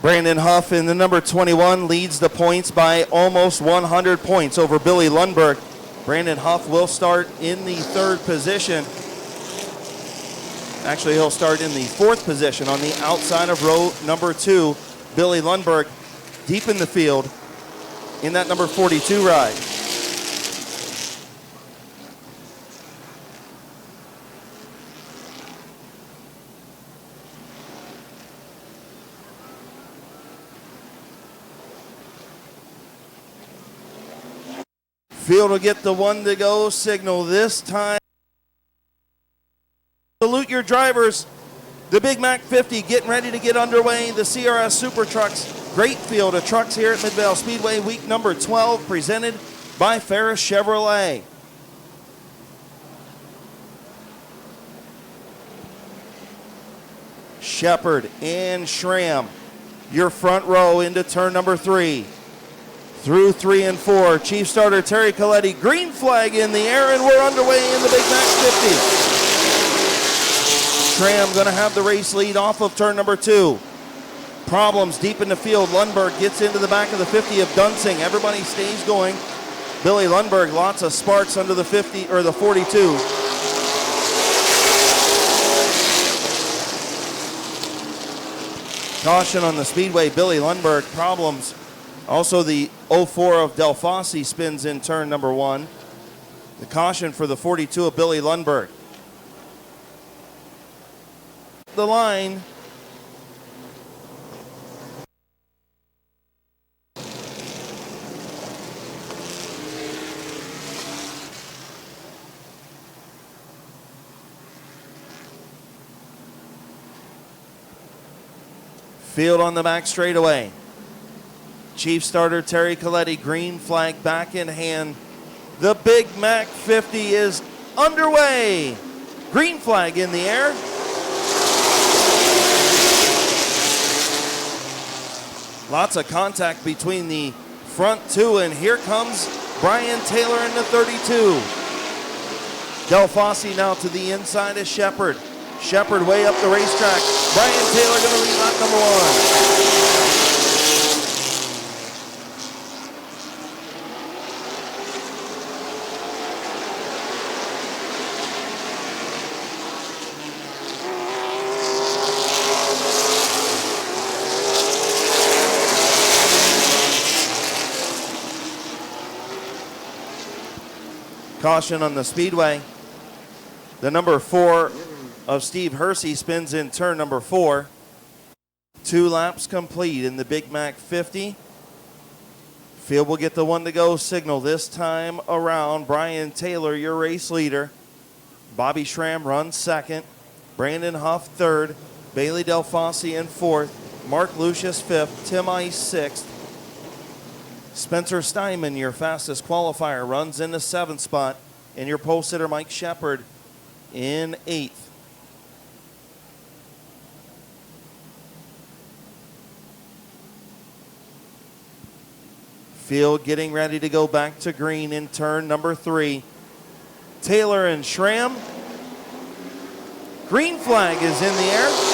Brandon Huff in the number 21 leads the points by almost 100 points over Billy Lundberg. Brandon Huff will start in the third position. Actually, he'll start in the fourth position on the outside of row number 2. Billy Lundberg deep in the field in that number 42 ride. Field will get the one to go signal this time. Salute your drivers. The Big Mac 50 getting ready to get underway. The CRS Super Trucks. Great field of trucks here at Midvale Speedway, week number 12, presented by Ferris Chevrolet. Shepard and Schramm, your front row into turn number 3. Through 3 and 4, Chief Starter Terry Coletti, green flag in the air, and we're underway in the Big Mac 50. Schramm going to have the race lead off of turn number 2. Problems deep in the field. Lundberg gets into the back of the 50 of Dunsing. Everybody stays going. Billy Lundberg, lots of sparks under the 50 or the 42. Caution on the speedway. Billy Lundberg, problems. Also, the 04 of Del Fosse spins in turn number 1. The caution for the 42 of Billy Lundberg. The line. Field on the back straightaway. Chief Starter Terry Coletti, green flag back in hand. The Big Mac 50 is underway. Green flag in the air. Lots of contact between the front 2, and here comes Brian Taylor in the 32. Del Fosse now to the inside is Shepard. Shepard way up the racetrack. Brian Taylor going to lead lap number 1. Caution on the speedway. The number 4 of Steve Hersey spins in turn number 4. 2 laps complete in the Big Mac 50. Field will get the one to go signal this time around. Brian Taylor, your race leader. Bobby Schramm runs second. Brandon Huff third. Bailey Del Fosse in fourth. Mark Lucius fifth. Tim Ice sixth. Spencer Steinman, your fastest qualifier, runs in the 7th spot. And your pole sitter, Mike Shepard, in 8th. Field getting ready to go back to green in turn number 3. Taylor and Schramm. Green flag is in the air.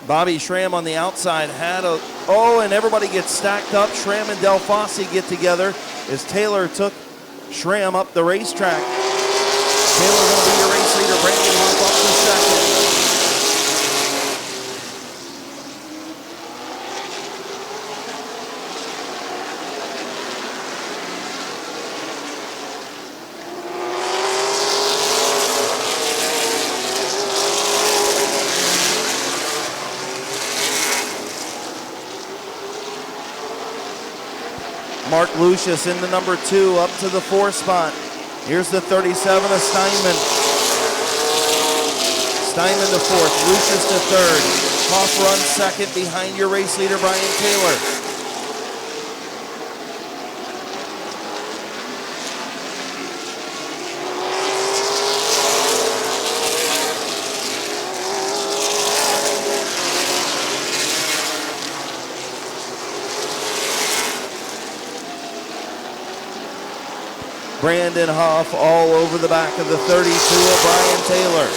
Bobby Schramm on the outside had a, and everybody gets stacked up. Schramm and Del Fosse get together as Taylor took Schramm up the racetrack. Taylor going to be your race leader. Brandon Huff up to second. Mark Lucius in the number 2 up to the 4th spot. Here's the 37 of Steinman. Steinman to 4th, Lucius to 3rd. Hoff runs second behind your race leader, Brian Taylor. Brandon Huff all over the back of the 32 of Brian Taylor.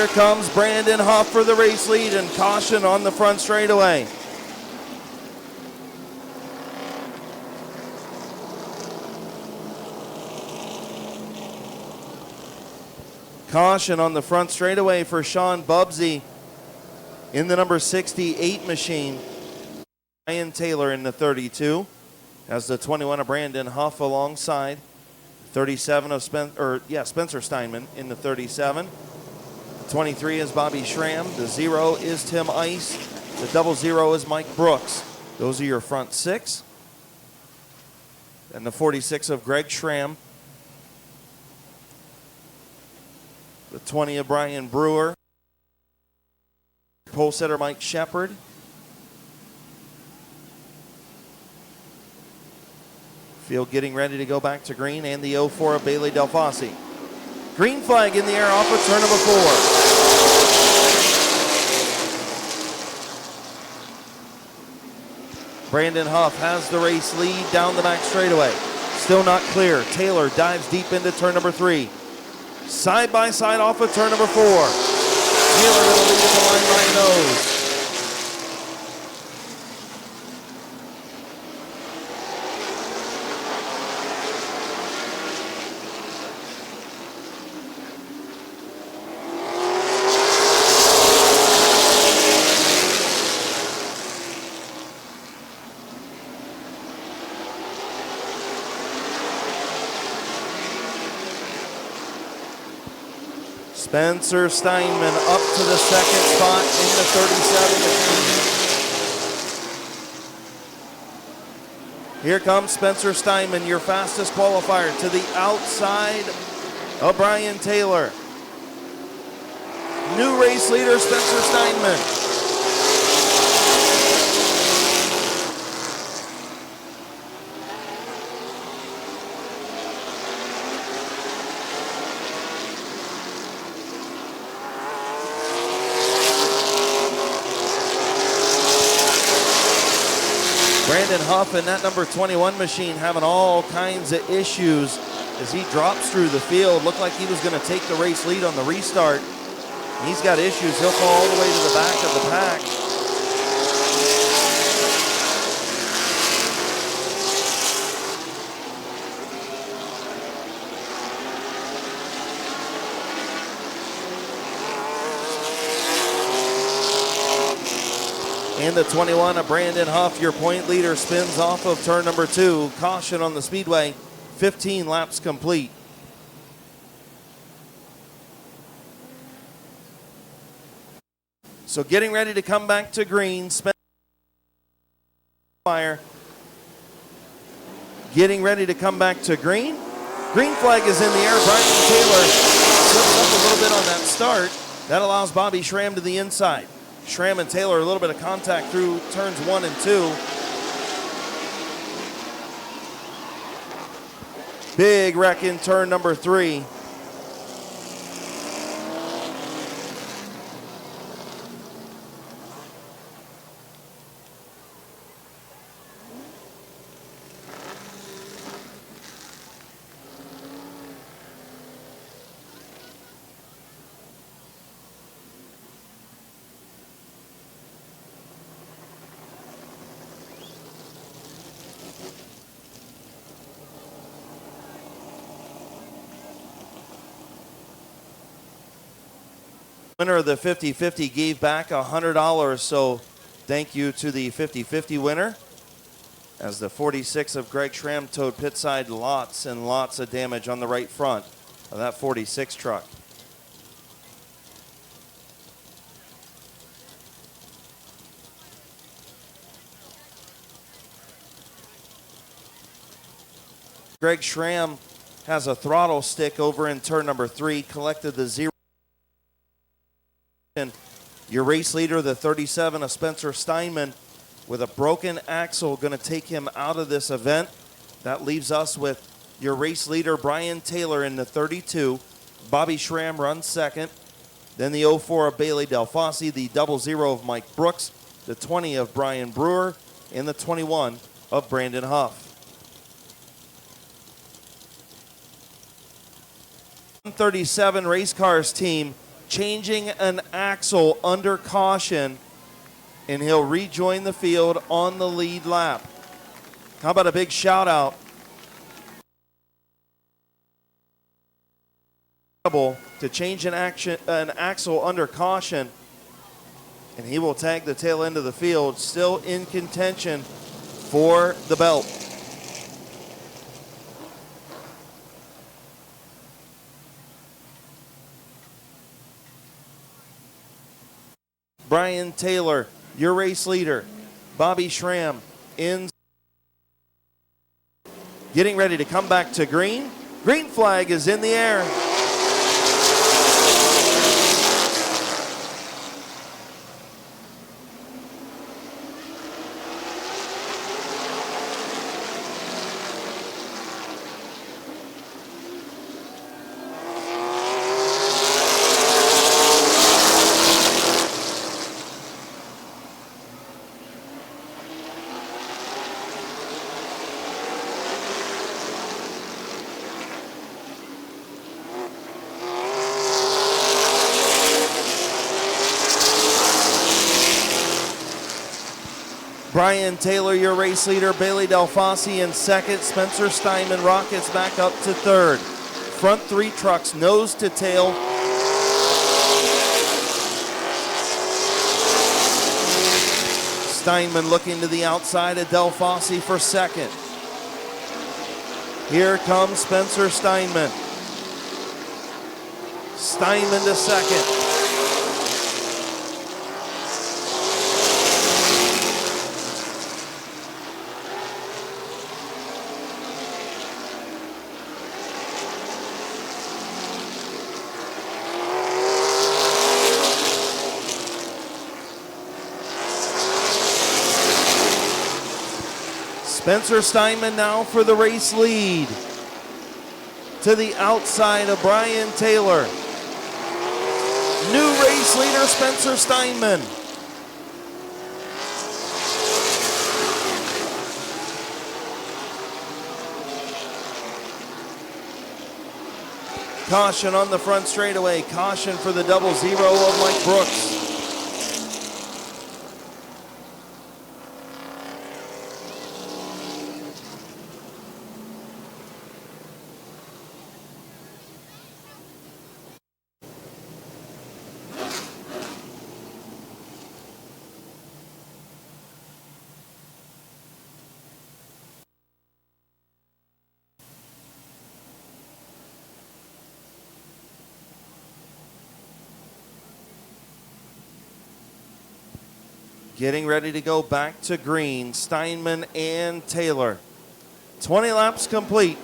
Here comes Brandon Huff for the race lead, and caution on the front straightaway. Caution on the front straightaway for Sean Bubsy in the number 68 machine. Brian Taylor in the 32 has the 21 of Brandon Huff alongside. 37 of Spencer Steinman in the 37. The 23 is Bobby Schramm. The 0 is Tim Ice. The 00 is Mike Brooks. Those are your front six. And the 46 of Greg Schramm. The 20 of Brian Brewer. Pole setter Mike Shepard. Field getting ready to go back to green, and the 04 of Bailey Del Fosse. Green flag in the air off of turn number 4. Brandon Huff has the race lead down the back straightaway. Still not clear. Taylor dives deep into turn number 3. Side by side off of turn number 4. Taylor going to lead at the line by a nose. Spencer Steinman up to the second spot in the 37 machine. Here comes Spencer Steinman, your fastest qualifier, to the outside of Brian Taylor. New race leader, Spencer Steinman. Brandon Huff and that number 21 machine having all kinds of issues as he drops through the field. Looked like he was going to take the race lead on the restart. He's got issues. He'll fall all the way to the back of the pack. And the 21 of Brandon Huff, your point leader, spins off of turn number 2. Caution on the speedway, 15 laps complete. So getting ready to come back to green. Fire. Getting ready to come back to green. Green flag is in the air. Brian Taylor slips up a little bit on that start. That allows Bobby Schramm to the inside. Schramm and Taylor, a little bit of contact through turns 1 and 2. Big wreck in turn number 3. Winner of the 50-50 gave back $100, so thank you to the 50-50 winner. As the 46 of Greg Schramm towed pit side, lots and lots of damage on the right front of that 46 truck. Greg Schramm has a throttle stick over in turn number 3, collected the 0. Your race leader, the 37 of Spencer Steinman, with a broken axle, going to take him out of this event. That leaves us with your race leader, Brian Taylor, in the 32. Bobby Schramm runs second. Then the 04 of Bailey Del Fosse, the 00 of Mike Brooks, the 20 of Brian Brewer, and the 21 of Brandon Huff. 137 race cars team. changing an axle under caution, and he'll rejoin the field on the lead lap. How about a big shout out to change an axle under caution, and he will tag the tail end of the field, still in contention for the belt. Brian Taylor, your race leader. Bobby Schramm in, getting ready to come back to green. Green flag is in the air. Brian Taylor, your race leader. Bailey Delfasi in second. Spencer Steinman rockets back up to third. Front three trucks nose to tail. Steinman looking to the outside of Delfasi for second. Here comes Spencer Steinman. Steinman to second. Spencer Steinman now for the race lead. To the outside of Brian Taylor. New race leader Spencer Steinman. Caution on the front straightaway. Caution for the 0-0 of Mike Brooks. Getting ready to go back to green, Steinman and Taylor. 20 laps complete.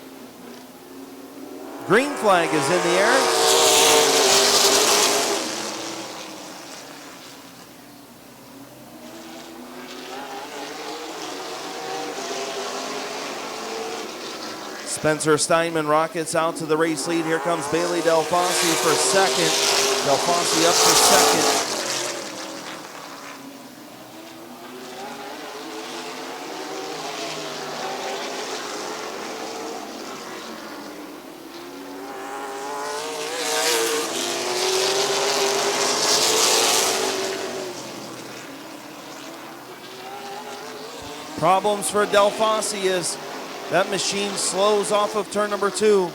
Green flag is in the air. Spencer Steinman rockets out to the race lead. Here comes Bailey Delfasi for second. Delfasi up for second. Problems for Delfasi is that machine slows off of turn number 2.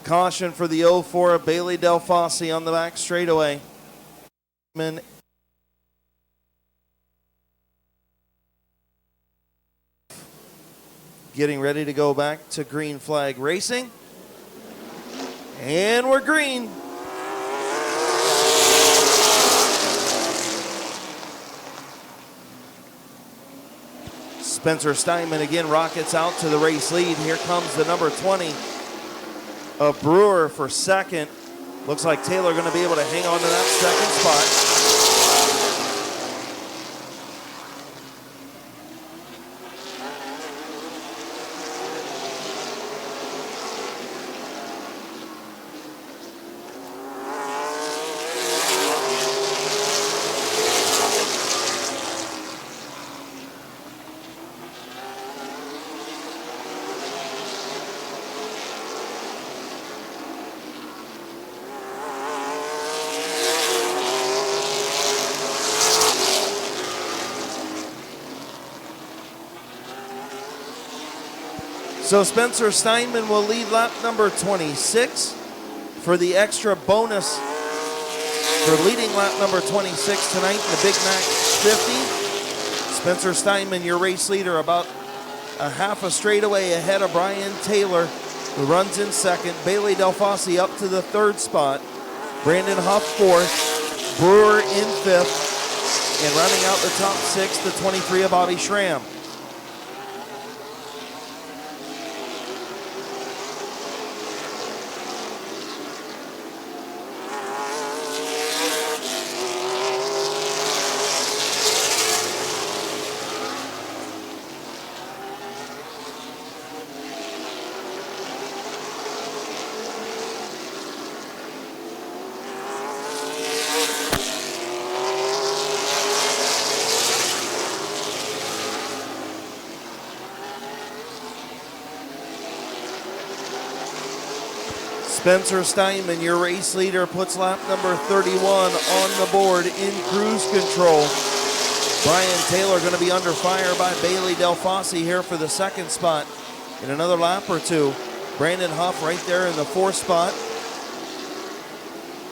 Caution for the 0-4 of Bailey Delfasi on the back straightaway. Getting ready to go back to green flag racing. And we're green. Spencer Steinman again rockets out to the race lead. Here comes the number 20 of Brewer for second. Looks like Taylor going to be able to hang on to that second spot. So Spencer Steinman will lead lap number 26 for the extra bonus for leading lap number 26 tonight in the Big Mac 50. Spencer Steinman, your race leader, about a half a straightaway ahead of Brian Taylor, who runs in second. Bailey Del Fosse up to the third spot. Brandon Huff fourth. Brewer in fifth. And running out the top six, the 23 of Bobby Schramm. Spencer Steinman, your race leader, puts lap number 31 on the board in cruise control. Brian Taylor going to be under fire by Bailey Del Fosse here for the second spot in another lap or two. Brandon Huff right there in the fourth spot.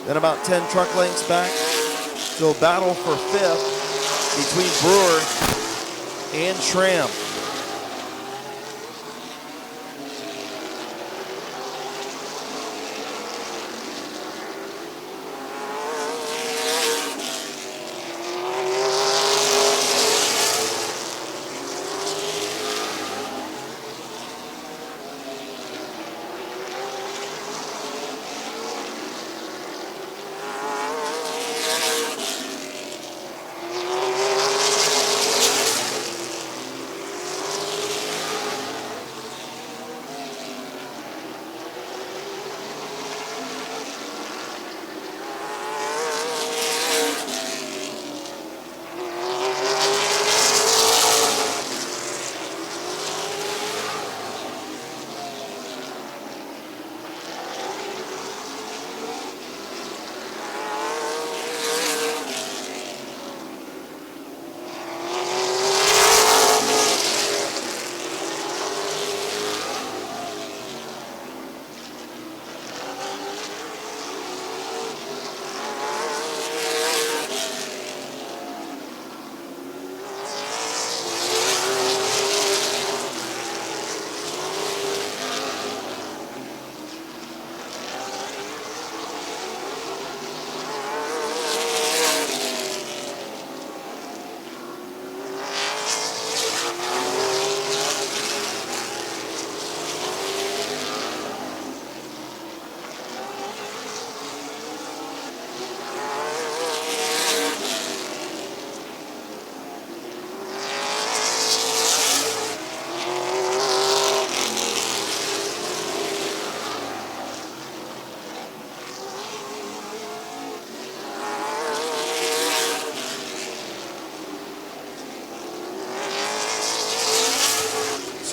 Then about 10 truck lengths back. So battle for fifth between Brewer and Schramm.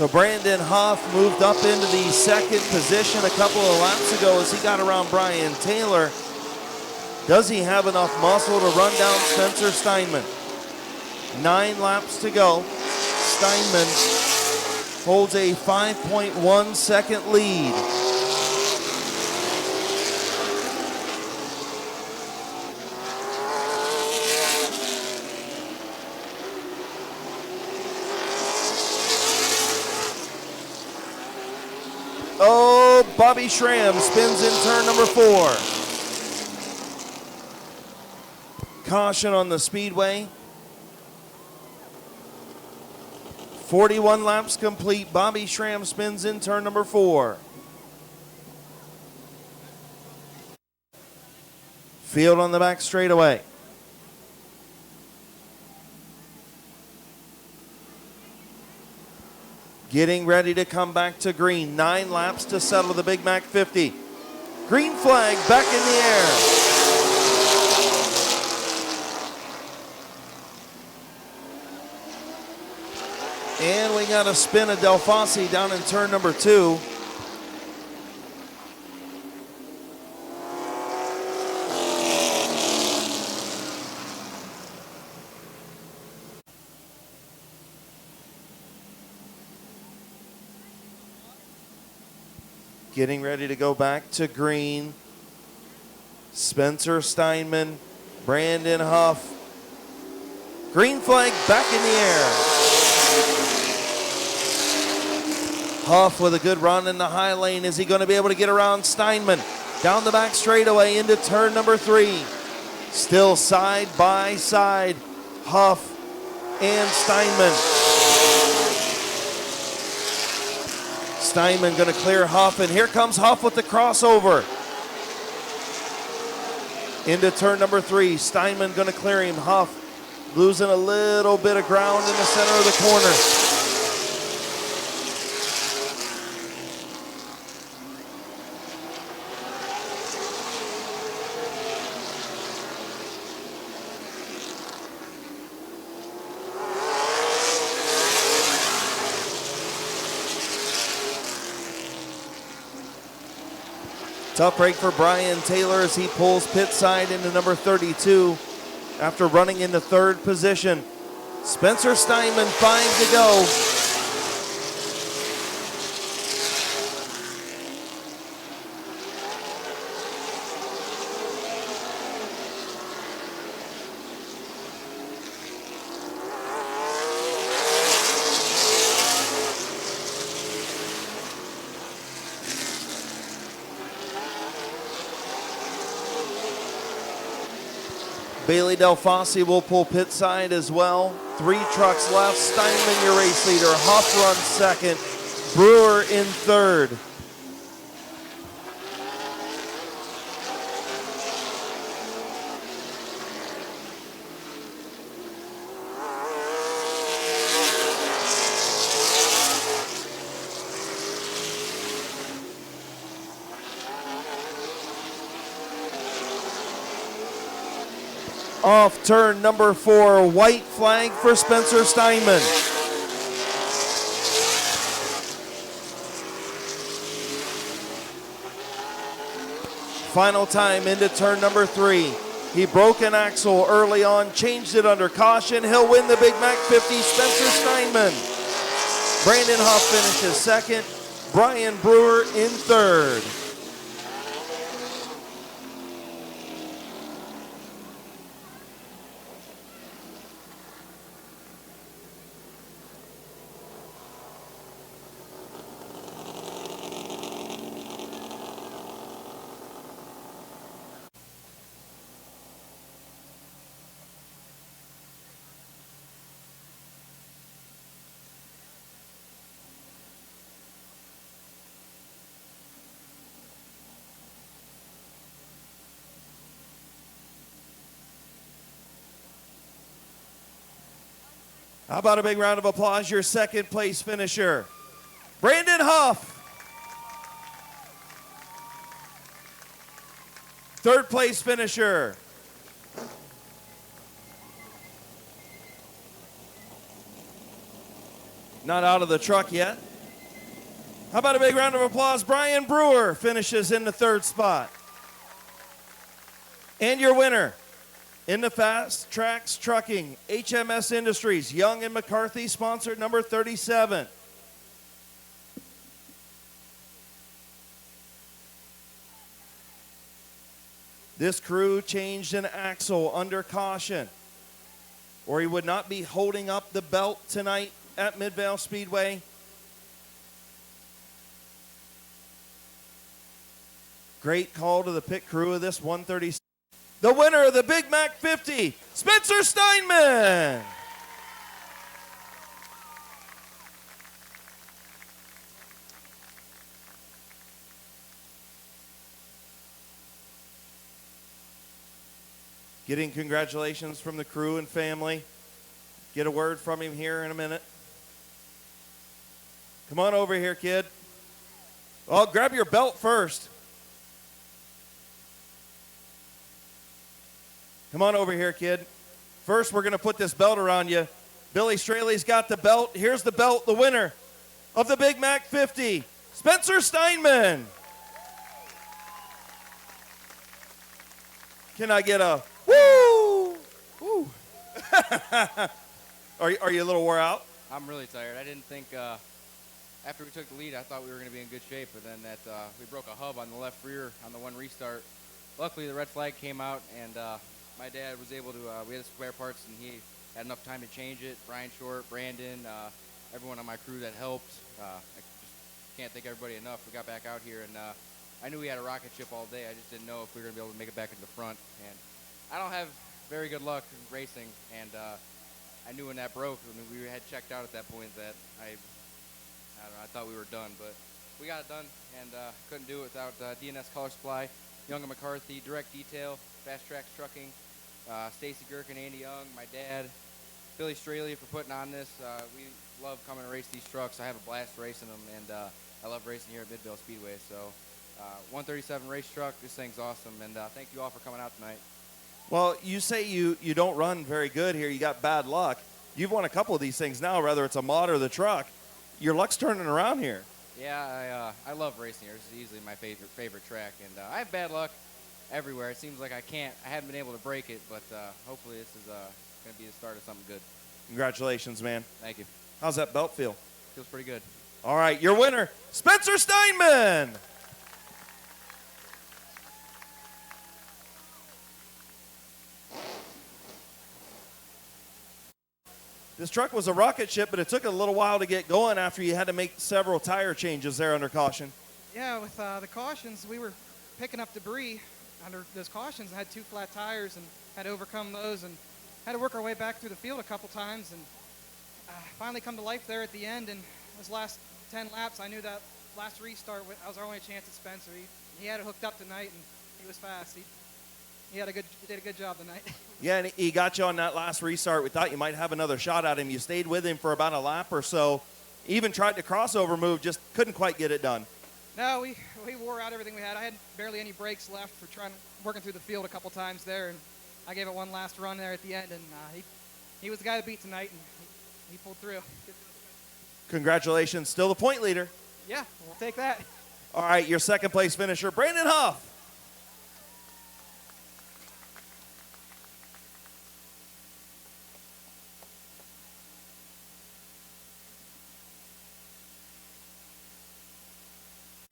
So Brandon Huff moved up into the second position a couple of laps ago as he got around Brian Taylor. Does he have enough muscle to run down Spencer Steinman? 9 laps to go. Steinman holds a 5.1 second lead. Oh, Bobby Schramm spins in turn number 4. Caution on the speedway. 41 laps complete. Bobby Schramm spins in turn number 4. Field on the back straightaway. Getting ready to come back to green. 9 laps to settle the Big Mac 50. Green flag back in the air. And we got a spin of Del Fosse down in turn number 2. Getting ready to go back to green. Spencer Steinman, Brandon Huff. Green flag back in the air. Huff with a good run in the high lane. Is he going to be able to get around Steinman? Down the back straightaway into turn number 3. Still side by side, Huff and Steinman. Steinman going to clear Huff, and here comes Huff with the crossover. Into turn number 3, Steinman going to clear him. Huff losing a little bit of ground in the center of the corner. Tough break for Brian Taylor as he pulls pit side into number 32 after running into 3rd position. Spencer Steinman, 5 to go. Bailey Del Fosse will pull pit side as well. 3 trucks left. Steinman, your race leader. Huff runs 2nd. Brewer in 3rd. Off turn number 4, white flag for Spencer Steinman. Final time into turn number 3. He broke an axle early on, changed it under caution. He'll win the Big Mac 50, Spencer Steinman. Brandon Huff finishes 2nd. Brian Brewer in 3rd. How about a big round of applause, your 2nd place finisher, Brandon Huff. 3rd place finisher, not out of the truck yet. How about a big round of applause, Brian Brewer finishes in the 3rd spot. And your winner, in the Fast Tracks Trucking, HMS Industries, Young and McCarthy, sponsored number 37. This crew changed an axle under caution, or he would not be holding up the belt tonight at Midvale Speedway. Great call to the pit crew of this 136. The winner of the Big Mac 50, Spencer Steinman. Getting congratulations from the crew and family. Get a word from him here in a minute. Come on over here, kid. Oh, grab your belt first. Come on over here, kid. First, we're going to put this belt around you. Billy Straley's got the belt. Here's the belt, the winner of the Big Mac 50, Spencer Steinman. Can I get a woo? Woo. Are you a little wore out? I'm really tired. I didn't think after we took the lead, I thought we were going to be in good shape, but then we broke a hub on the left rear on the one restart. Luckily, the red flag came out, and my dad was able to, we had spare parts, and he had enough time to change it. Brian Short, Brandon, everyone on my crew that helped. I just can't thank everybody enough. We got back out here, and I knew we had a rocket ship all day. I just didn't know if we were going to be able to make it back into the front. And I don't have very good luck in racing, and I knew when that broke, I mean, we had checked out at that point that I don't know, I thought we were done, but we got it done, and couldn't do it without DNS Color Supply, Young and McCarthy, Direct Detail, Fast Tracks Trucking, Stacy Gherkin, Andy Young, my dad, Billy Straley for putting on this. We love coming to race these trucks. I have a blast racing them, and I love racing here at Midvale Speedway. So 137 race truck, this thing's awesome, and thank you all for coming out tonight. Well, you say you don't run very good here. You got bad luck. You've won a couple of these things now, whether it's a mod or the truck. Your luck's turning around here. Yeah, I love racing here. This is easily my favorite track, and I have bad luck everywhere. It seems like I haven't been able to break it, but hopefully this is going to be the start of something good. Congratulations, man. Thank you. How's that belt feel? Feels pretty good. All right, your winner, Spencer Steinman. This truck was a rocket ship, but it took a little while to get going after you had to make several tire changes there under caution. Yeah, with the cautions, we were picking up debris under those cautions and had 2 flat tires and had to overcome those and had to work our way back through the field a couple times and finally come to life there at the end. And those last 10 laps, I knew that last restart that was our only chance at Spencer. He had it hooked up tonight, and he was fast. He did a good job tonight. Yeah, and he got you on that last restart. We thought you might have another shot at him. You stayed with him for about a lap or so. Even tried to crossover move, just couldn't quite get it done. No, we wore out everything we had. I had barely any brakes left for working through the field a couple times there, and I gave it one last run there at the end, and he was the guy to beat tonight, and he pulled through. Congratulations. Still the point leader. Yeah, we'll take that. All right, your second place finisher, Brandon Huff.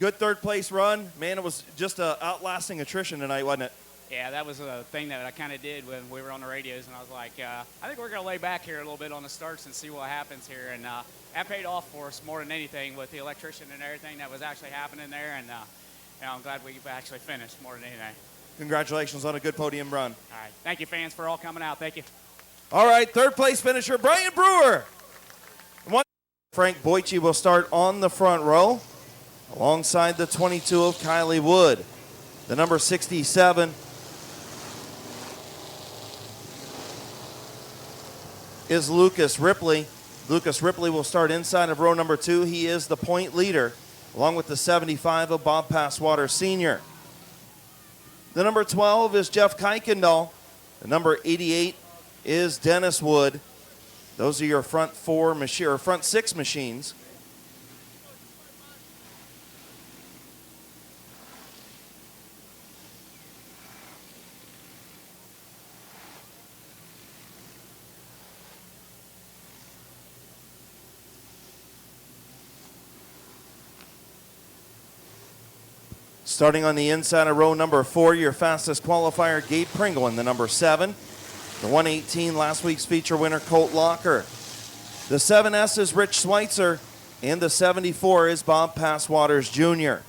Good third place run. Man, it was just outlasting attrition tonight, wasn't it? Yeah, that was a thing that I kind of did when we were on the radios, and I was like, I think we're going to lay back here a little bit on the starts and see what happens here. And that paid off for us more than anything with the electrician and everything that was actually happening there. And I'm glad we actually finished more than anything. Congratulations on a good podium run. All right. Thank you, fans, for all coming out. Thank you. All right, third place finisher, Brian Brewer. Frank Boyce will start on the front row alongside the 22 of Kylie Wood. The number 67 is Lucas Ripley. Lucas Ripley will start inside of row number 2. He is the point leader, along with the 75 of Bob Passwater Sr. The number 12 is Jeff Kuykendall. The number 88 is Dennis Wood. Those are your front 6 machines. Starting on the inside of row number 4, your fastest qualifier, Gabe Pringle, in the number 7. The 118, last week's feature winner, Colt Locker. The 7S is Rich Schweitzer, and the 74 is Bob Passwaters Jr.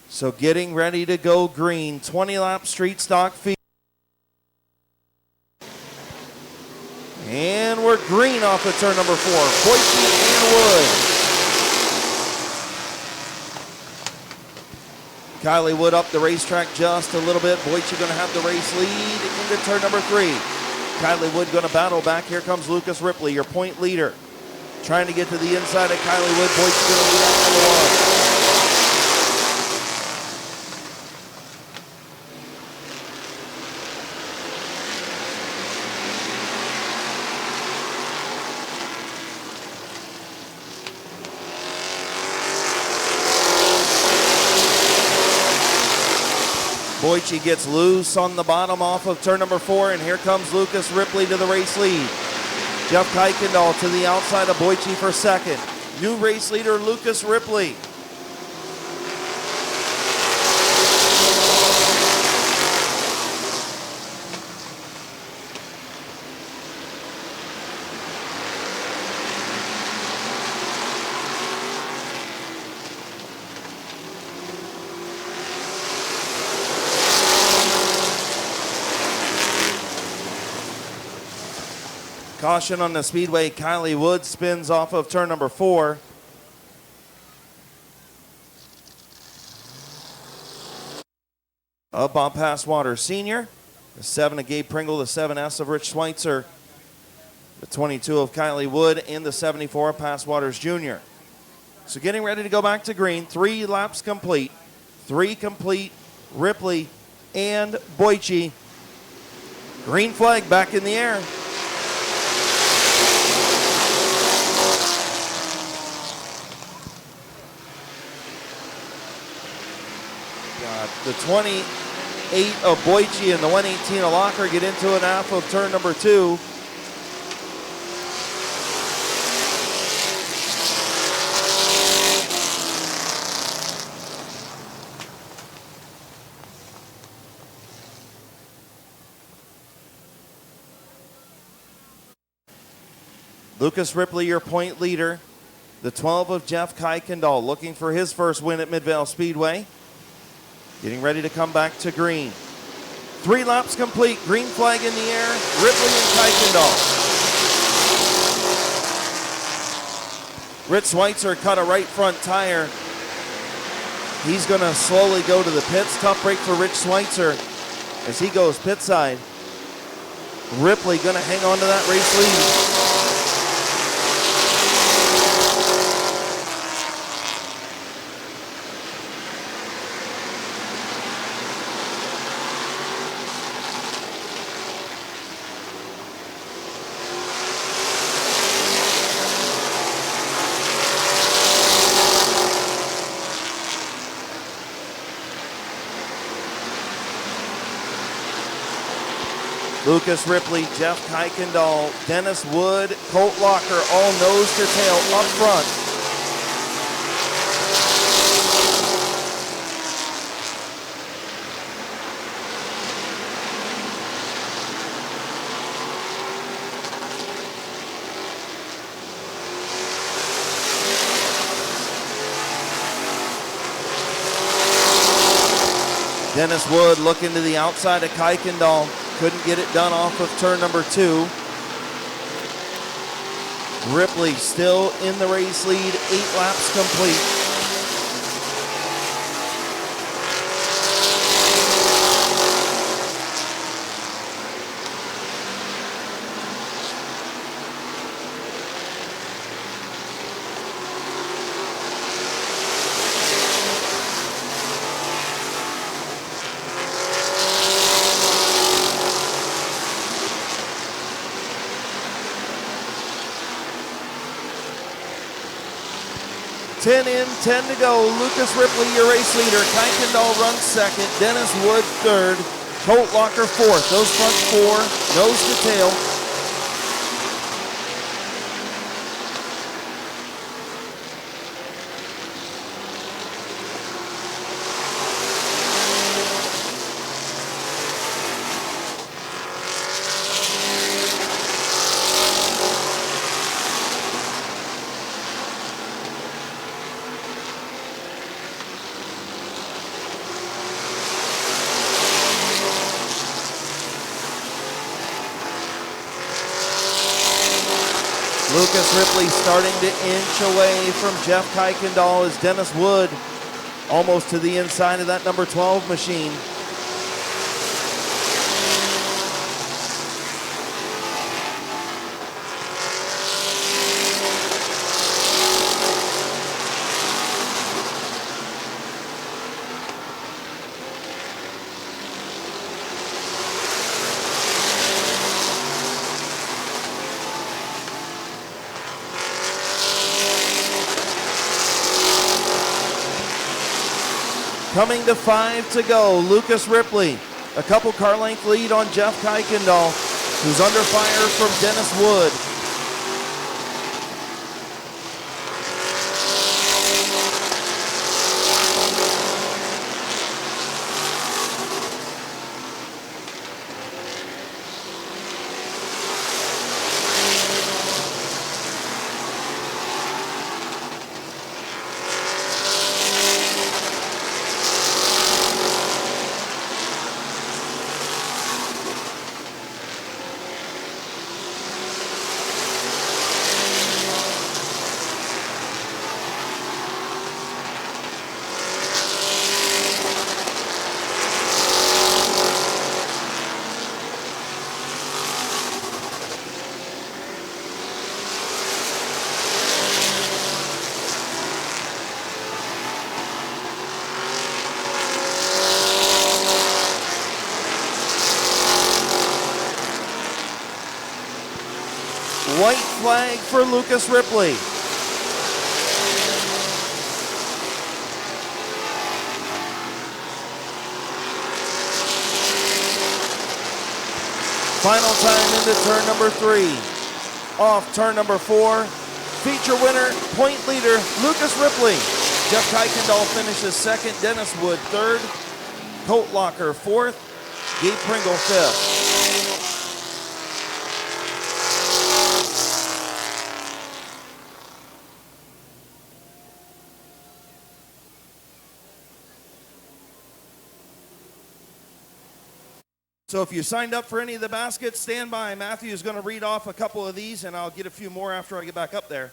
So getting ready to go green, 20-lap street stock feed. And we're green off of turn number 4. Boyce and Wood. Kylie Wood up the racetrack just a little bit. Boyce going to have the race lead into turn number 3. Kylie Wood going to battle back. Here comes Lucas Ripley, your point leader. Trying to get to the inside of Kylie Wood. Boyce going to lead out number 1. Boyce gets loose on the bottom off of turn number 4, and here comes Lucas Ripley to the race lead. Jeff Kuykendall to the outside of Boyce for second. New race leader Lucas Ripley. Caution on the speedway. Kylie Wood spins off of turn number 4. Of Bob Passwater Sr., the 7 of Gabe Pringle, the 7S of Rich Schweitzer, the 22 of Kylie Wood, and the 74 of Passwaters Jr. So getting ready to go back to green. 3 laps complete. 3 complete. Ripley and Boyce. Green flag back in the air. The 28 of Boyce and the 118 of Locker get into an half of turn number 2. Lucas Ripley, your point leader. The 12 of Jeff Kuykendall looking for his first win at Midvale Speedway. Getting ready to come back to green. 3 laps complete. Green flag in the air. Ripley and Kuykendall. Rich Schweitzer cut a right front tire. He's going to slowly go to the pits. Tough break for Rich Schweitzer as he goes pit side. Ripley going to hang on to that race lead. Lucas Ripley, Jeff Kuykendall, Dennis Wood, Colt Locker, all nose to tail up front. Dennis Wood looking to the outside of Kuykendall. Couldn't get it done off of turn number 2. Ripley still in the race lead, 8 laps complete. Ten in, 10 to go. Lucas Ripley, your race leader. Kuykendall runs second. Dennis Wood third. Colt Locker fourth. Those front 4, nose to tail. Lucas Ripley starting to inch away from Jeff Kuykendall as Dennis Wood almost to the inside of that number 12 machine. Coming to 5 to go, Lucas Ripley. A couple car length lead on Jeff Kuykendall, who's under fire from Dennis Wood. White flag for Lucas Ripley. Final time into turn number 3. Off turn number 4. Feature winner, point leader, Lucas Ripley. Jeff Kuykendall finishes second, Dennis Wood third, Colt Locker fourth, Gabe Pringle fifth. So if you signed up for any of the baskets, stand by. Matthew is going to read off a couple of these, and I'll get a few more after I get back up there.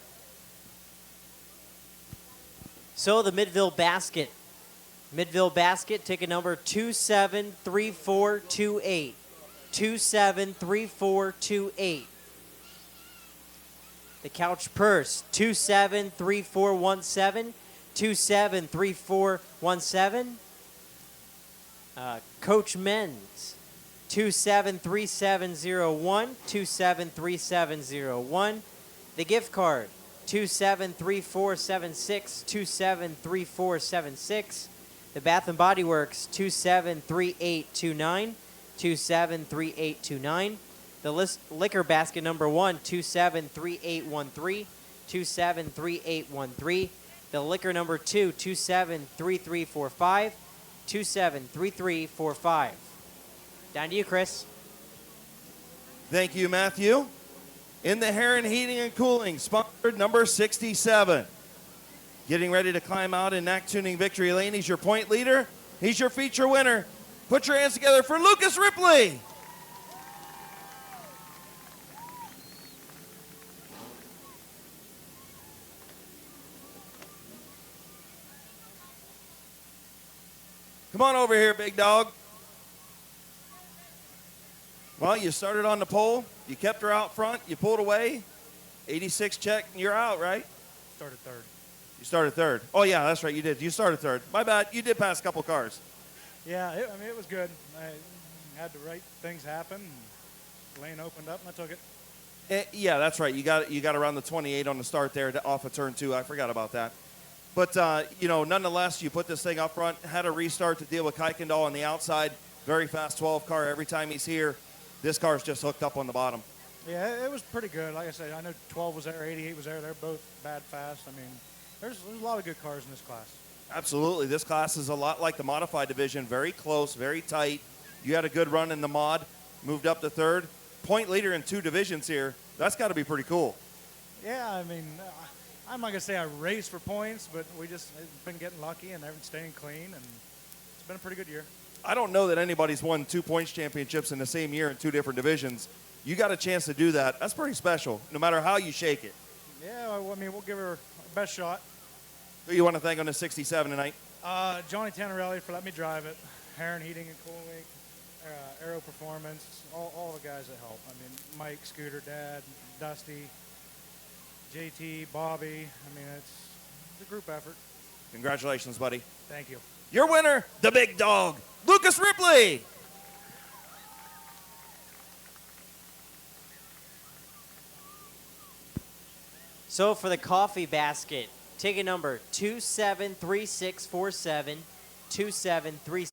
So the Midvale basket. Midvale basket, ticket number 273428. 273428. The couch purse, 273417. 273417. Coach men's, 273701. 273701. The gift card, 273476. 273476. The Bath and Body Works, 273829. 273829. The liquor basket number 1, 273813. 273813. The liquor number 2, 273345. 273345. Down to you, Chris. Thank you, Matthew. In the Heron Heating and Cooling, sponsored number 67. Getting ready to climb out in Knack Tuning Victory Lane. He's your point leader. He's your feature winner. Put your hands together for Lucas Ripley. Come on over here, big dog. Well, you started on the pole. You kept her out front. You pulled away. 86 check, and you're out, right? Started third. You started third. Oh, yeah, that's right. You did. You started third. My bad. You did pass a couple cars. Yeah, it was good. I had the right things happen. Lane opened up, and I took it. Yeah, that's right. You got around the 28 on the start there off of turn 2. I forgot about that. But, nonetheless, you put this thing up front, had a restart to deal with Kuykendall on the outside. Very fast 12 car every time he's here. This car's just hooked up on the bottom. Yeah, it was pretty good. Like I said, I know 12 was there, 88 was there. They're both bad fast. I mean, there's a lot of good cars in this class. Absolutely. This class is a lot like the modified division. Very close, very tight. You had a good run in the mod, moved up to third. Point leader in 2 divisions here. That's got to be pretty cool. Yeah, I mean, I'm not going to say I raced for points, but we just been getting lucky and everything staying clean, and it's been a pretty good year. I don't know that anybody's won 2 points championships in the same year in 2 different divisions. You got a chance to do that. That's pretty special, no matter how you shake it. Yeah, well, I mean, we'll give her our best shot. Who you want to thank on the 67 tonight? Johnny Tannerelli for letting me drive it. Heron Heating and Cooling, Aero Performance, all the guys that help. I mean, Mike, Scooter, Dad, Dusty, JT, Bobby. I mean, it's a group effort. Congratulations, buddy. Thank you. Your winner, the big dog, Lucas Ripley. So for the coffee basket, ticket number 273647. 2736.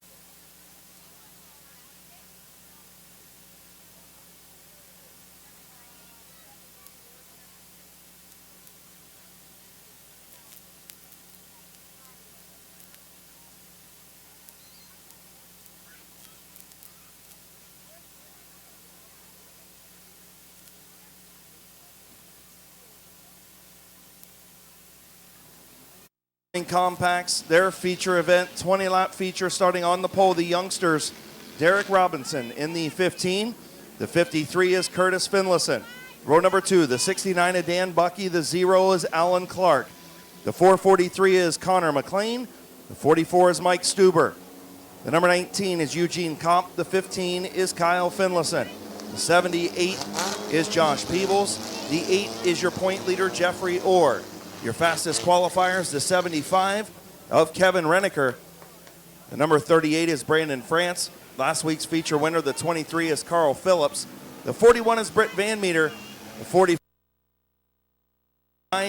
Compacts, their feature event, 20-lap feature starting on the pole. The youngsters, Derek Robinson in the 15. The 53 is Curtis Finlayson. Row number 2, the 69 is Dan Bucky. The 0 is Alan Clark. The 443 is Connor McLean. The 44 is Mike Stuber. The number 19 is Eugene Kopp. The 15 is Kyle Finlayson. The 78 is Josh Peebles. The 8 is your point leader, Jeffrey Orr. Your fastest qualifiers, the 75 of Kevin Renneker. The number 38 is Brandon France. Last week's feature winner, the 23 is Carl Phillips. The 41 is Britt Van Meter. The 49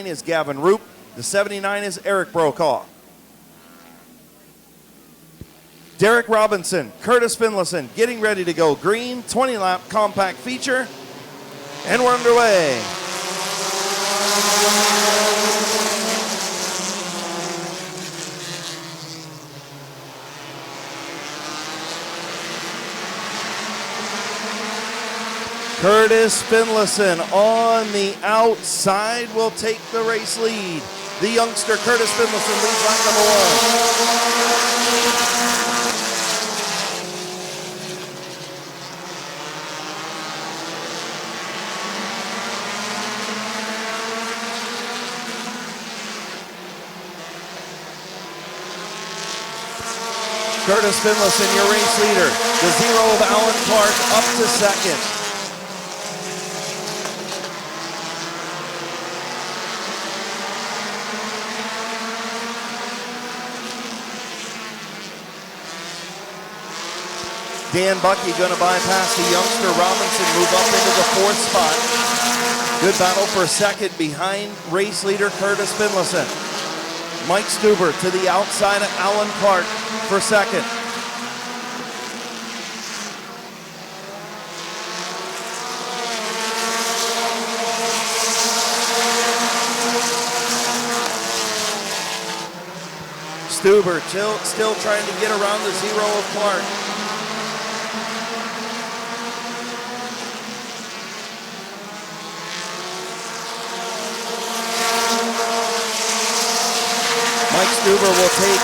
is Gavin Roop. The 79 is Eric Brokaw. Derek Robinson, Curtis Finlayson getting ready to go green. 20-lap compact feature. And we're underway. Curtis Finlayson on the outside will take the race lead. The youngster Curtis Finlayson leads lap number 1. Curtis Finlayson, your race leader. The 0 of Alan Clark up to second. Dan Bucky going to bypass the youngster Robinson, move up into the 4th spot. Good battle for second behind race leader Curtis Finlayson. Mike Stuber to the outside of Alan Clark for second. Stuber still trying to get around the 0 of Clark. Mike Stuber will take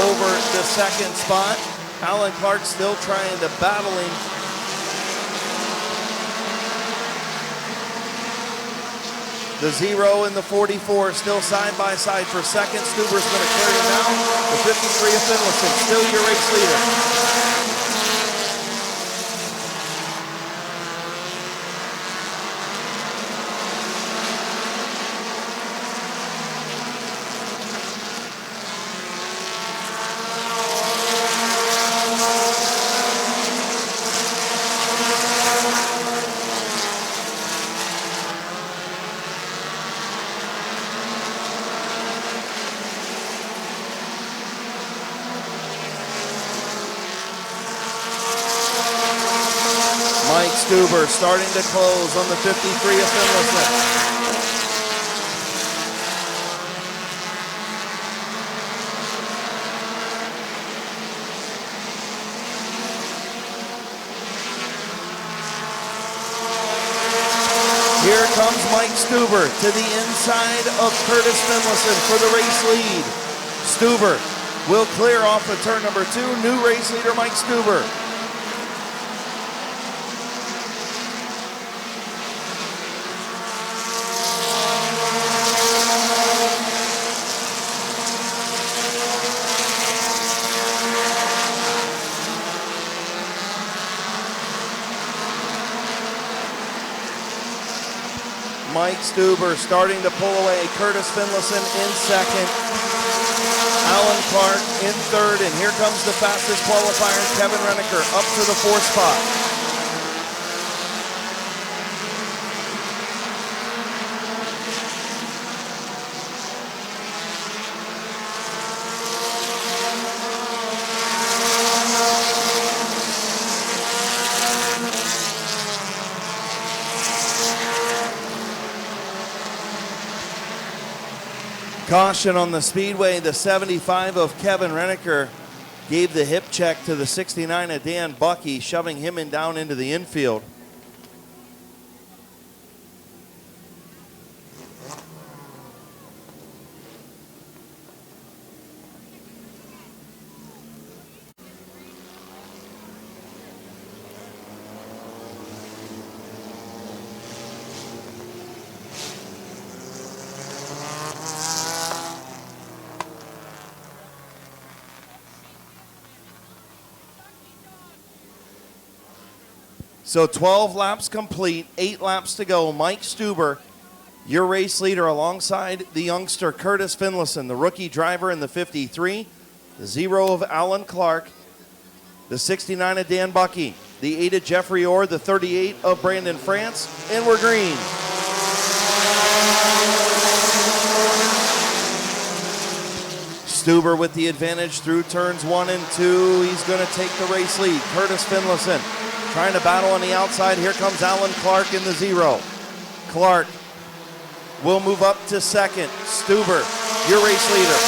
over the 2nd spot. Alan Clark still trying to battle him. The 0 and the 44 still side by side for second. Stuber's going to carry him out. The 53 of Finlayson, still your race leader. Mike Stuber starting to close on the 53 of Finlayson. Here comes Mike Stuber to the inside of Curtis Finlayson for the race lead. Stuber will clear off of turn number 2. New race leader Mike Stuber. Mike Stuber starting to pull away. Curtis Finlayson in second. Alan Clark in third. And here comes the fastest qualifier, Kevin Renneker, up to the 4th spot. Caution on the speedway. The 75 of Kevin Renneker gave the hip check to the 69 of Dan Bucky, shoving him down into the infield. So 12 laps complete, 8 laps to go. Mike Stuber, your race leader, alongside the youngster Curtis Finlayson, the rookie driver in the 53, the 0 of Alan Clark, the 69 of Dan Bucky, the 8 of Jeffrey Orr, the 38 of Brandon France, and we're green. Stuber with the advantage through turns 1 and 2. He's going to take the race lead. Curtis Finlayson trying to battle on the outside. Here comes Alan Clark in the 0. Clark will move up to second. Stuber, your race leader.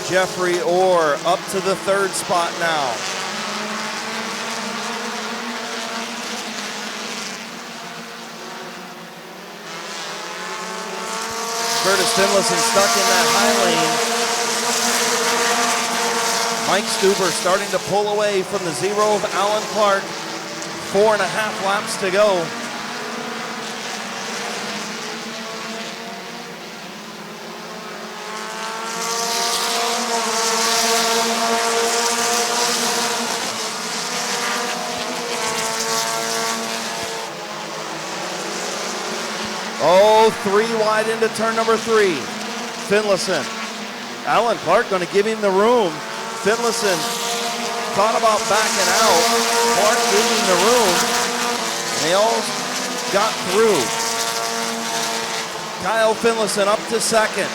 Jeffrey Orr up to the 3rd spot now. Curtis Finlayson stuck in that high lane. Mike Stuber starting to pull away from the 0 of Alan Clark. 4.5 laps to go. Oh, 3 wide into turn number 3. Finlayson. Alan Clark going to give him the room. Finlayson thought about backing out. Clark gave him the room. And they all got through. Kyle Finlayson up to second.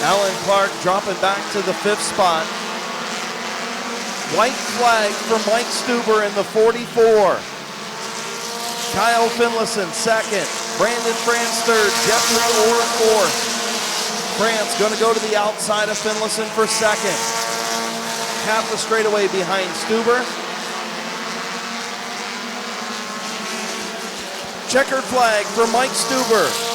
Alan Clark dropping back to the 5th spot. White flag for Mike Stuber in the 44. Kyle Finlayson 2nd. Brandon France 3rd. Jeffrey Orr 4th. France going to go to the outside of Finlayson for 2nd. Half the straightaway behind Stuber. Checkered flag for Mike Stuber.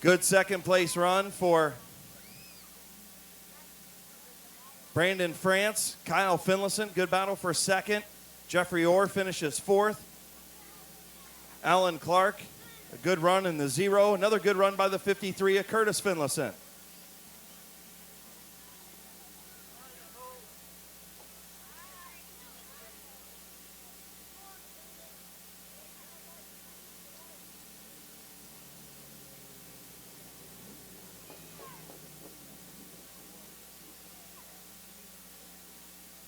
Good second place run for Brandon France. Kyle Finlayson, good battle for 2nd. Jeffrey Orr finishes 4th. Alan Clark, a good run in the 0. Another good run by the 53 of Curtis Finlayson.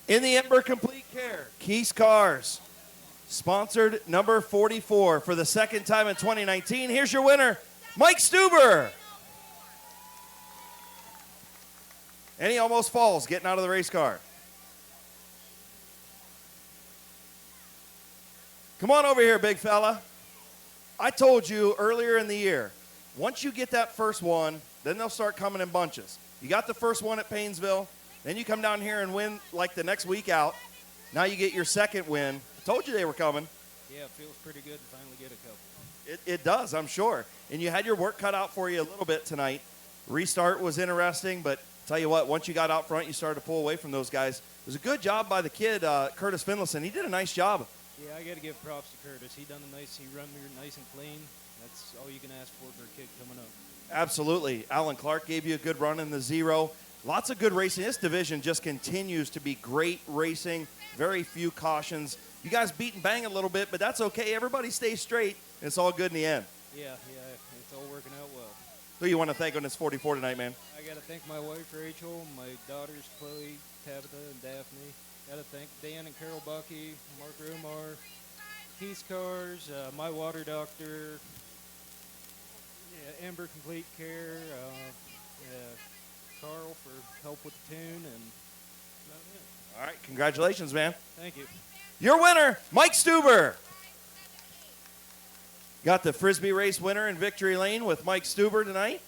In the Ember Complete Care, Keys Cars, sponsored number 44 for the 2nd time in 2019. Here's your winner, Mike Stuber. And he almost falls getting out of the race car. Come on over here, big fella. I told you earlier in the year, once you get that first one, then they'll start coming in bunches. You got the first one at Paynesville. Then you come down here and win like the next week out. Now you get your second win. I told you they were coming. Yeah, it feels pretty good to finally get a couple. It does, I'm sure. And you had your work cut out for you a little bit tonight. Restart was interesting, but tell you what, once you got out front, you started to pull away from those guys. It was a good job by the kid, Curtis Finlayson. He did a nice job. Yeah, I got to give props to Curtis. He run me nice and clean. That's all you can ask for a kid coming up. Absolutely. Alan Clark gave you a good run in the 0. Lots of good racing. This division just continues to be great racing. Very few cautions. You guys beat and bang a little bit, but that's okay. Everybody stays straight. And it's all good in the end. Yeah, it's all working out well. Who you want to thank on this 44 tonight, man? I got to thank my wife, Rachel, my daughters, Chloe, Tabitha, and Daphne. Got to thank Dan and Carol Bucky, Mark Rumar, Keith's Cars, my water doctor, Ember Complete Care, Carl for help with the tune, and about it. All right, congratulations, man. Thank you. Your winner, Mike Stuber. Got the Frisbee race winner in Victory Lane with Mike Stuber tonight.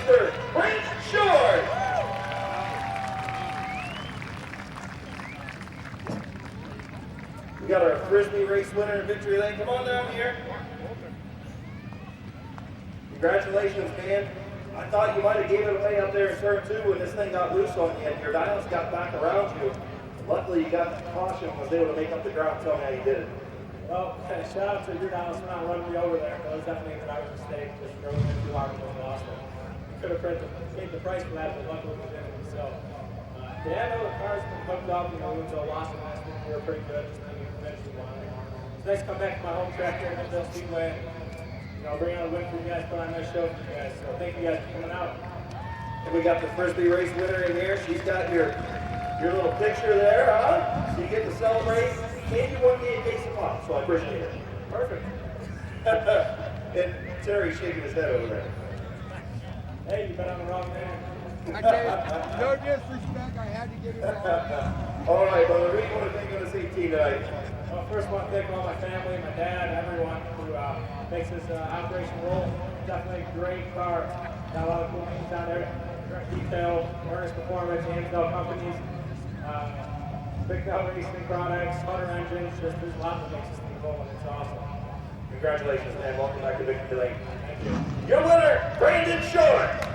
Mr. Brent Short. We got our Frisbee race winner in victory lane. Come on down here. Congratulations, man. I thought you might have gave it away up there in turn 2 when this thing got loose on you and your dials got back around you. Luckily, you got the caution and was able to make up the ground. Tell me how you did it. Well, shout out to your dials for not running me over there. That was definitely an driver's mistake. Just drove in too hard and lost it. We could have paid the price for that, but luckily we didn't. So, yeah, no, the car's been hooked up. You know, we went to a loss last week. We were pretty good. Just thinking eventually won. It's nice to come back to my home track here at Midvale Speedway. You know, bring out a win for you guys, put on a nice show for you guys. So thank you guys for coming out. And we got the Frisbee race winner in here. She's got your little picture there, huh? So you get to celebrate. And you won me a case of pop, so I appreciate it. Perfect. And Terry's shaking his head over there. Hey, you bet on the wrong man. I tell you, no disrespect, I had to get it wrong. All right, brother, who do you want to thank on the CT tonight? Well, first I want to thank all my family, my dad, everyone who makes this operation roll. Definitely a great car. Got a lot of cool things down there. Direct Detail, Ernest Performance, Amstel Companies, Big Bell Racing Products, Hunter Engines. Just there's a lot that makes this thing roll, and it's awesome. Congratulations, man. Welcome back to Victory Lane. Thank you. Your winner, Brandon Short.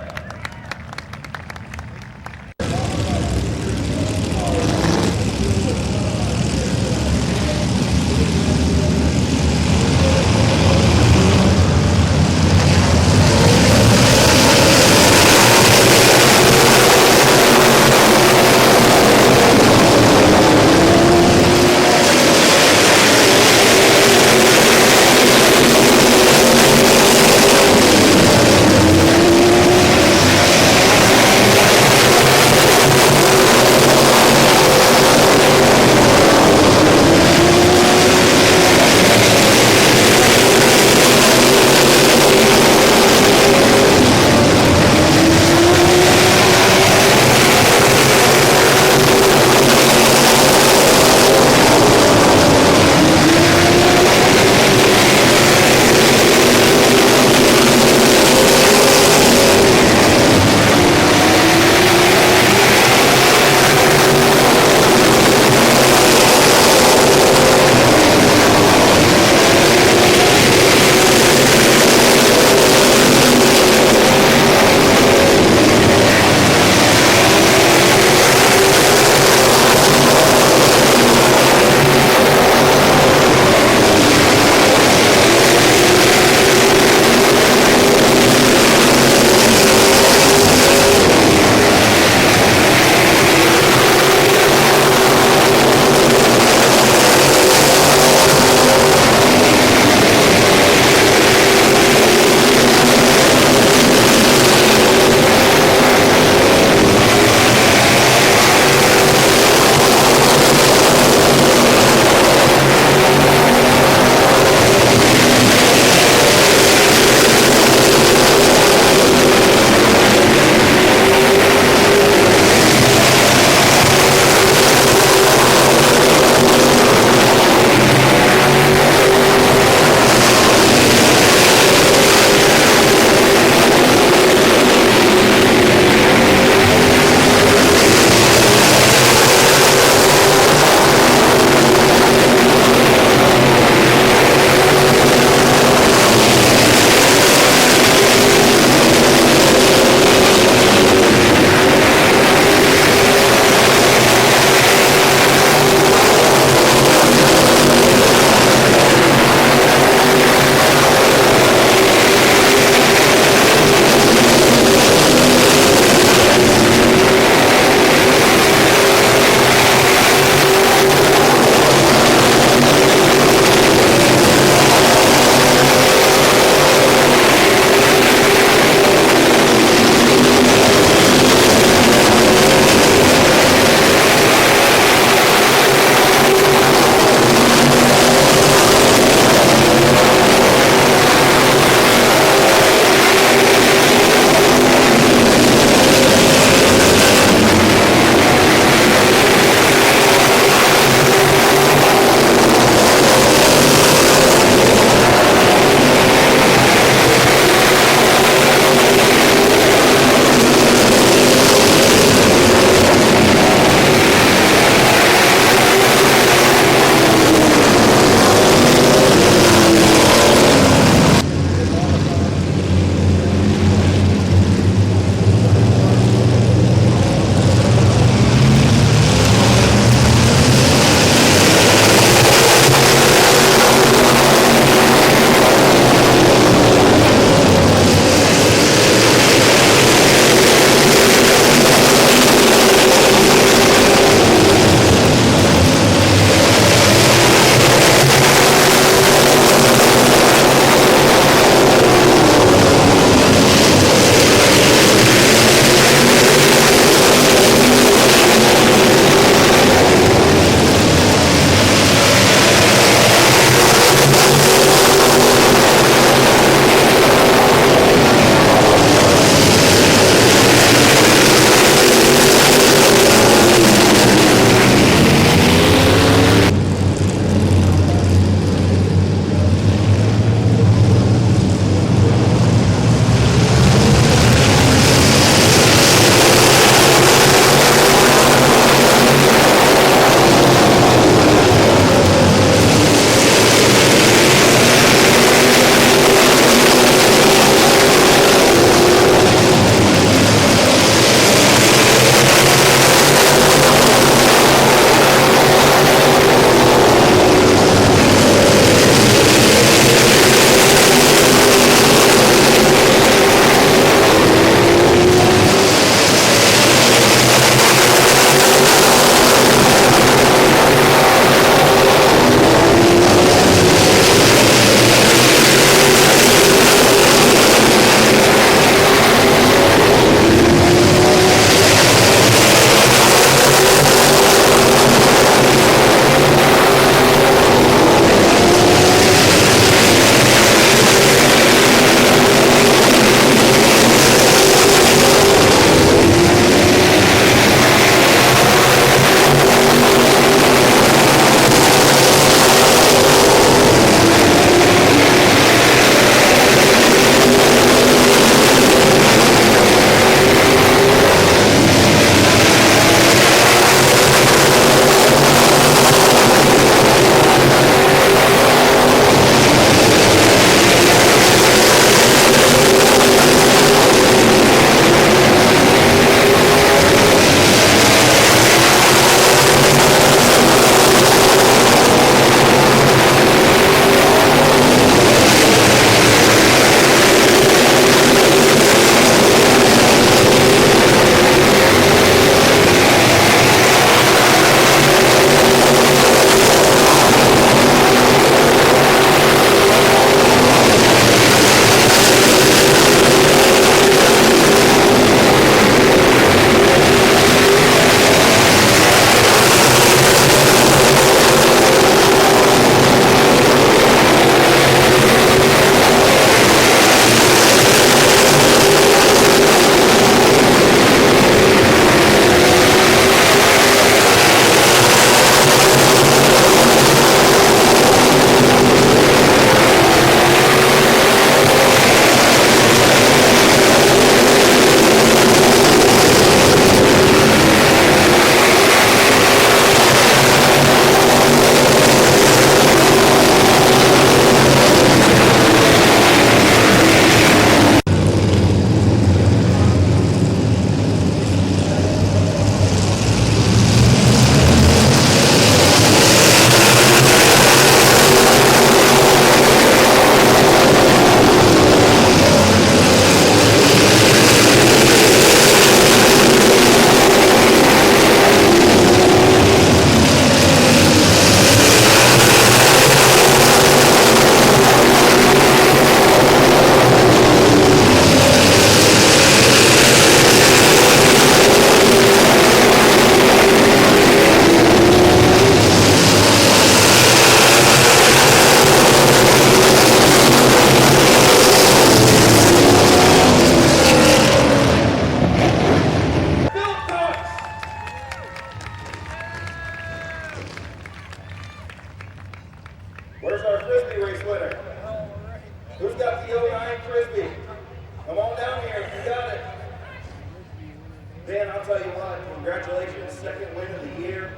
Dan, I'll tell you what, congratulations, second win of the year.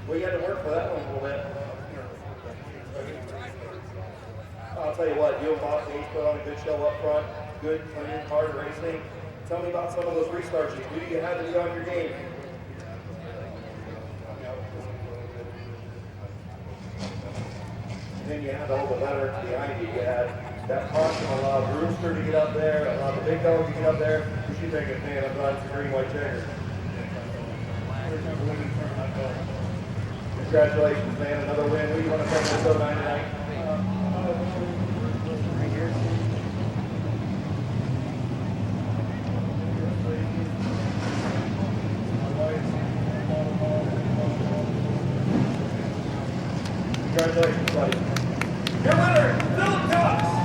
Well, you had to work for that one a little bit. I'll tell you what, you and Bob Page put on a good show up front, good, clean, hard racing. Tell me about some of those restarts. Who do you have to be on your game? Then you had all the veterans behind you. You had that caution allowed Brewster to get up there, allowed the big dog to get up there. Who's she thinking, man, I'm driving some green, white checker. Congratulations, man, another win. Who do you want to take this 09 tonight? Congratulations, buddy. Your winner, Philip Cox.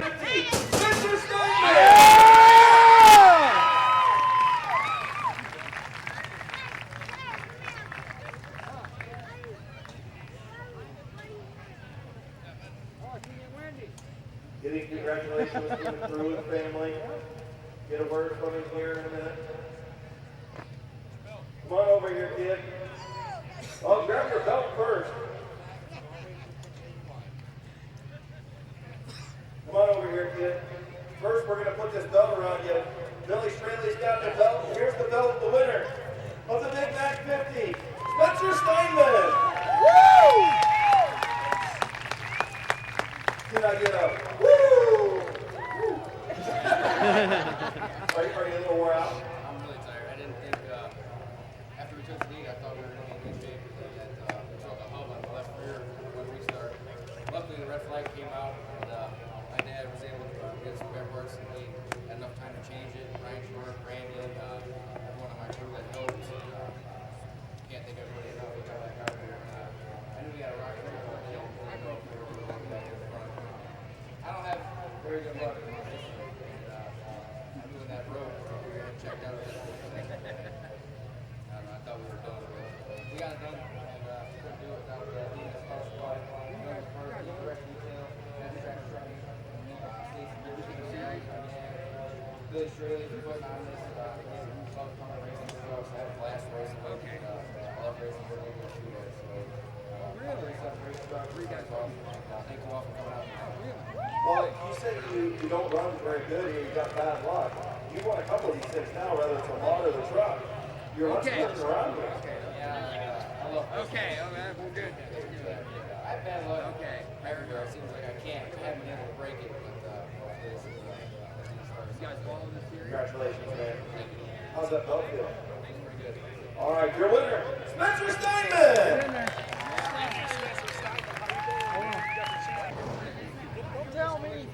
plate 50. Mr. Steinman! Getting congratulations to the crew and family. Get a word from him here in a minute. Come on over here, kid. Oh, grab your belt first. Come on over here, kid. First, we're going to put this belt around you. Billy Straley's got the belt. Here's the belt of the winner of the Big Mac 50, Spencer Steinman. Woo! Can I get a woo? Are you a little wore out? I'm really tired. I didn't think, after we took the lead, I thought we were going to be in good shape. We broke a hub on the left rear when we started. Luckily, the red flag came out, and my dad was able to get some spare parts, and we had enough time to change it. Ryan Short, Brandon, everyone on my crew that helped. Can't thank everybody enough. We got back out here. I knew we had a rock crew, but I didn't know if we were going to be back in front. I don't have very good luck in my fishing. I knew in that road, we were going to check out. I don't know, I thought we were done. We got it done, and couldn't do it without being as far as wide. You know, as part of the direct detail, that track trucking, Billy Straley for putting on this. Love coming racing trucks. I had a blast racing. Okay. I love racing for a little bit too. Really? Race truck. You guys awesome. Thank you all for coming out. Well, you said you don't run very good and you got bad luck. You won a couple of these things now, whether it's a lot or the truck. You're Okay. running around with. Okay. Yeah, I love Okay, we're good. I have bad luck. Okay. Everywhere. It seems like I can't. I haven't been able to break it, but hopefully this is You guys follow this series? Congratulations, man. How's that belt feel? pretty good. All right, your winner, Spencer Steinman. Don't tell me.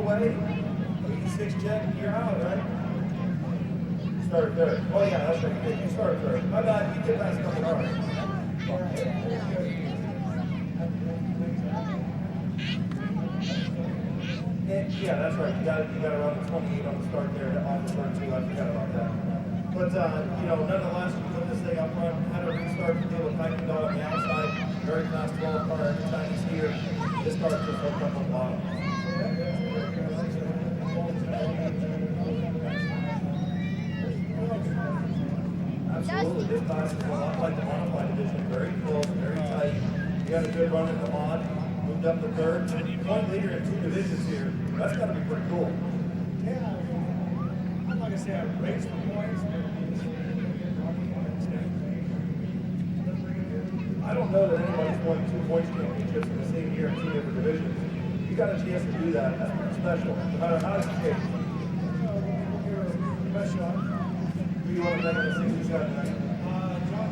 speedway, 86 jet, you're out, right? You started third. Oh yeah, that's right, you did. You started third. My bad, you did pass a couple cars. Yeah, that's right. You got around the 28 on the start there off the turn 2. I forgot about that. But, nonetheless, we put this thing up front, had a restart to deal with hiking dog on the outside. Very fast 12 car every time he's here. This car just hooked up on the bottom. Absolutely. This class is a lot like the modified division. Very close, very tight. You got a good run in the mod. Moved up to third. Point leader in 2 divisions here. That's got to be pretty cool. Yeah, I'm not gonna say I raced for points. I don't know that anybody's won 2 points championships in the same year in 2 different divisions. You got a chance to do that. That's pretty special. No matter how you take it. Best shot. Who do you want to think of the 60 shot tonight? John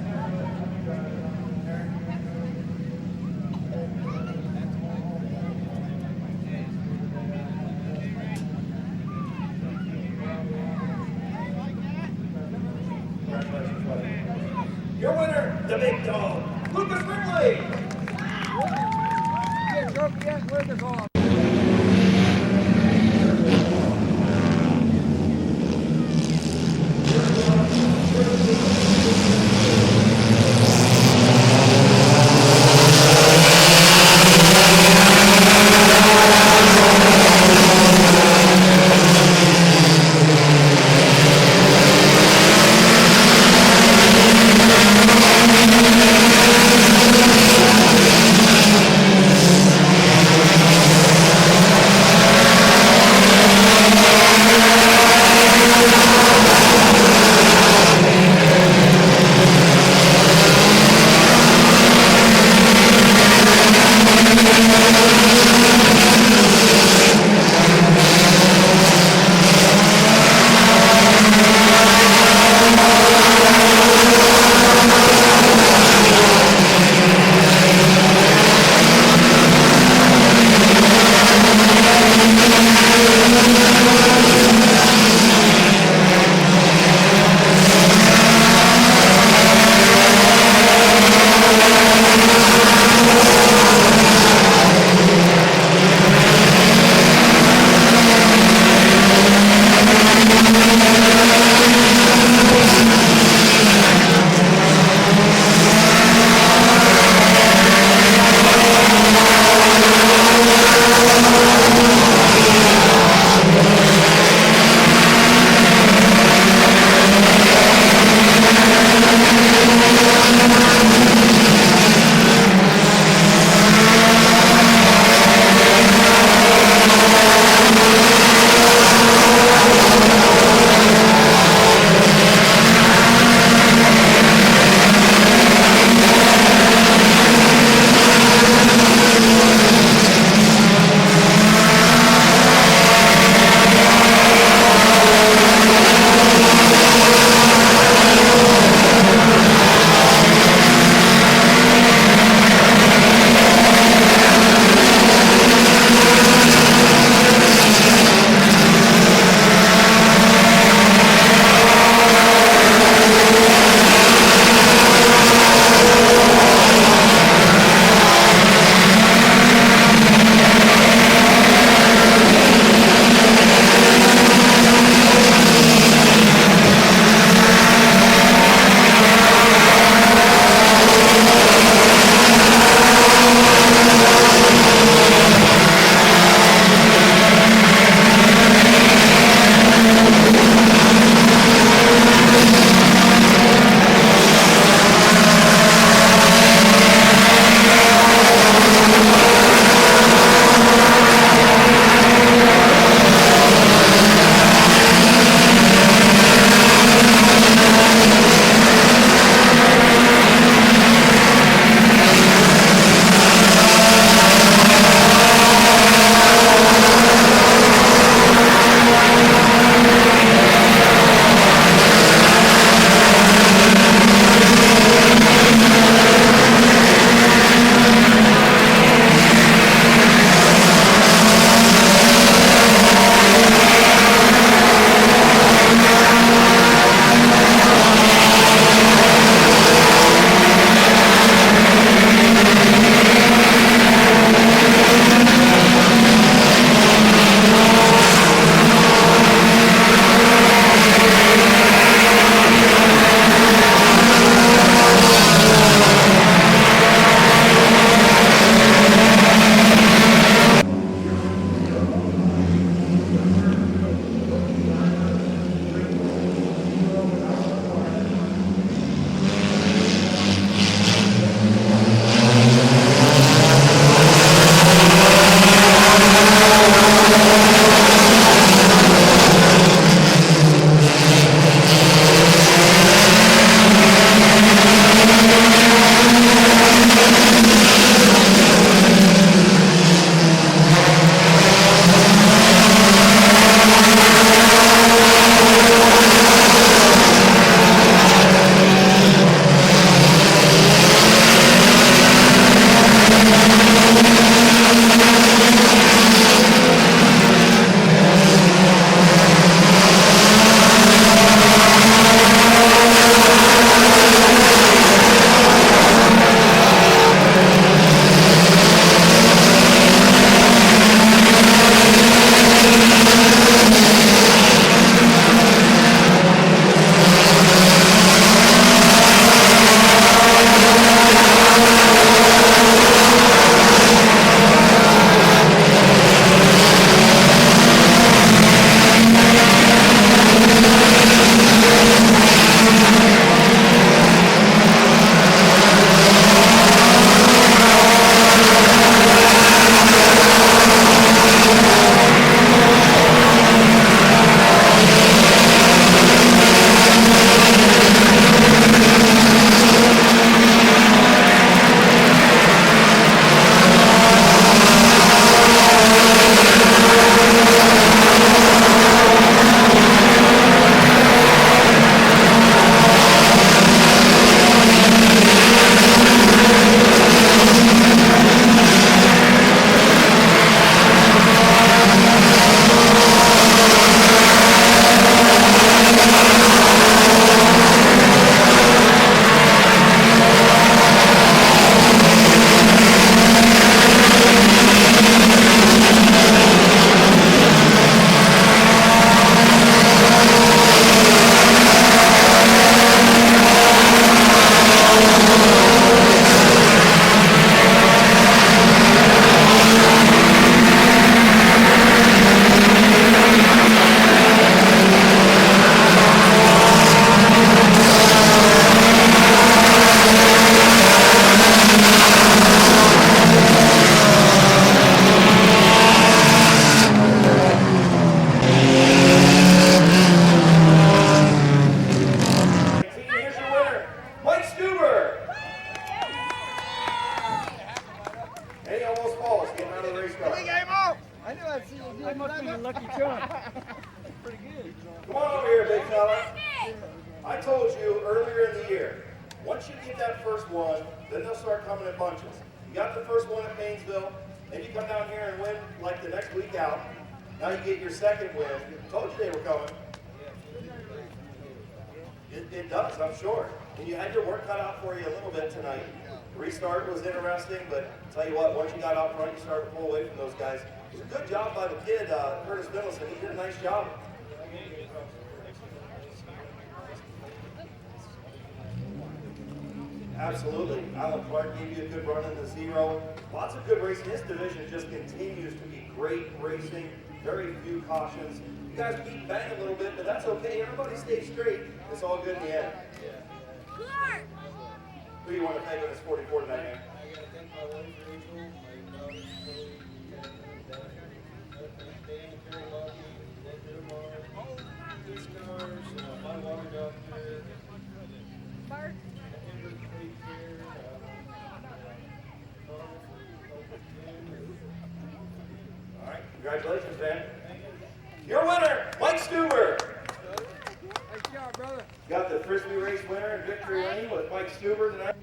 Congratulations, buddy. Your winner, the big dog, Lucas Ridley. Get drunk yet, Lucas off. a lucky charm. Pretty good. Come on over here, big fella. I told you earlier in the year, once you get that first one, then they'll start coming in bunches. You got the first one at Painesville, then you come down here and win like the next week out. Now you get your second win. Told you they were coming. It does, I'm sure. And you had your work cut out for you a little bit tonight. Restart was interesting, but tell you what, once you got out front, you started to pull away from those guys. It was a good job by the kid, Curtis Middleton. He did a nice job. Absolutely. Alan Clark gave you a good run in the 0. Lots of good racing. This division just continues to be great racing. Very few cautions. You guys beat bang a little bit, but that's okay. Everybody stays straight. It's all good in the end. Clark! Who do you want to thank on this 44 tonight, man? I gotta thank my wife Rachel, my daughters Chloe, Dan and Carol Bucky, Omar, his cars, my water doctor, Bart. Denver Fleet Care, All right. Congratulations, man. Your winner, Mike Stuber. Nice job, brother. Got the Frisbee race winner and victory lane with Mike Stuber tonight.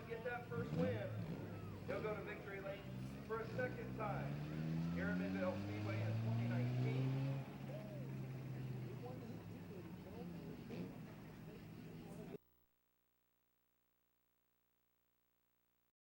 get that first win, he'll go to victory lane for a second time here at Midvale Speedway in